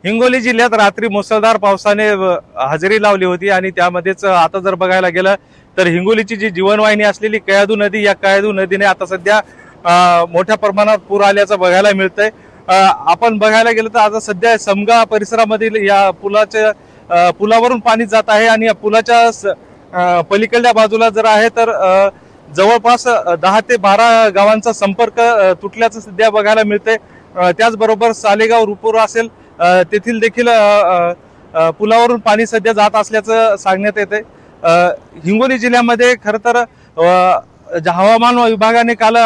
हिंगोली जिल्ह्यात रात्री मुसळधार पावसाने हजेरी लावली होती आणि त्यामध्येच आता जर बघायला गेलं तर हिंगोलीची जी जीवनवाहिनी असलेली कयाधू नदी, या कयाधू नदीने आता सध्या मोठ्या प्रमाणात पूर आल्याचं बघायला मिळतंय। आपण बघायला गेलं तर आता सध्या समगा परिसरामधील या पुलावरून पाणी जात आहे आणि या पुलाच्या पलीकडल्या बाजूला जर आहे तर जवळपास 10 ते 12 गावांचा संपर्क तुटल्याचं सध्या बघायला मिळतंय। त्याचबरोबर सालेगाव, रुपूरा असेल तेथील देखील पुलावरून पाणी सध्या जात असल्याचं सांगण्यात येते। हिंगोली जिल्ह्यामध्ये खरं तर हवामान विभागाने काल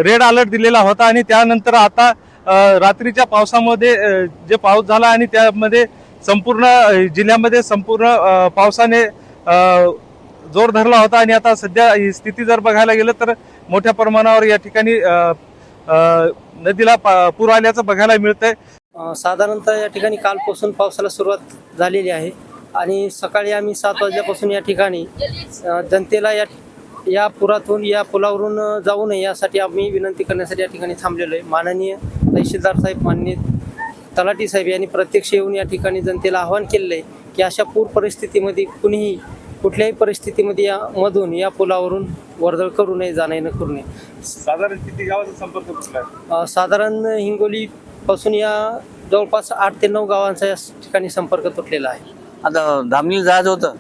रेड अलर्ट दिलेला होता आणि त्यानंतर आता रात्रीच्या पावसामध्ये जे पाऊस झाला आणि त्यामध्ये संपूर्ण जिल्ह्यामध्ये संपूर्ण पावसाने जोर धरला होता आणि आता सध्या ही स्थिती जर बघायला गेलं तर मोठ्या प्रमाणावर या ठिकाणी नदीला पूर आल्याचं बघायला मिळतंय। साधारणतः या ठिकाणी कालपासून पावसाला सुरुवात झालेली आहे आणि सकाळी आम्ही 7 वाजल्यापासून या ठिकाणी जनतेला या पुरातून या पुलावरून जाऊ नये यासाठी आम्ही विनंती करण्यासाठी या ठिकाणी थांबलेलो आहे। माननीय तहसीलदार साहेब, माननीय तलाठी साहेब यांनी प्रत्यक्ष येऊन या ठिकाणी जनतेला आवाहन केलेलं आहे की अशा पूर परिस्थितीमध्ये कुणीही कुठल्याही परिस्थितीमध्ये यामधून या पुलावरून वर्दळ करू नये, जाणं येणं करू नये। साधारण किती गावाचा संपर्क तुटला? साधारण हिंगोली पासून या जवळपास 8 ते 9 गावांचा या ठिकाणी संपर्क तुटलेला आहे। आता धामणीला जायचं होतं,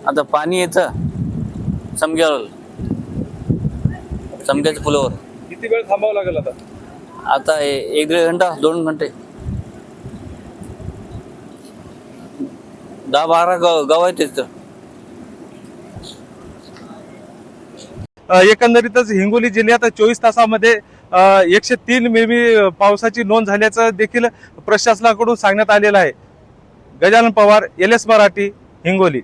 आता पाणी येतं समग्याच्या पुलावर। किती वेळ थांबावं लागेल आता? आता 1-1.5 घंटा, 2 घंटे, 10-12 गाव आहेत तिथं। एकंदरीतच हिंगोली जिल्ह्यात 24 तासामध्ये 103 मिमी पावसाची नोंद झाल्याचं देखील प्रशासनाकडून सांगण्यात आलेलं आहे। गजानन पवार, LS मराठी, हिंगोली।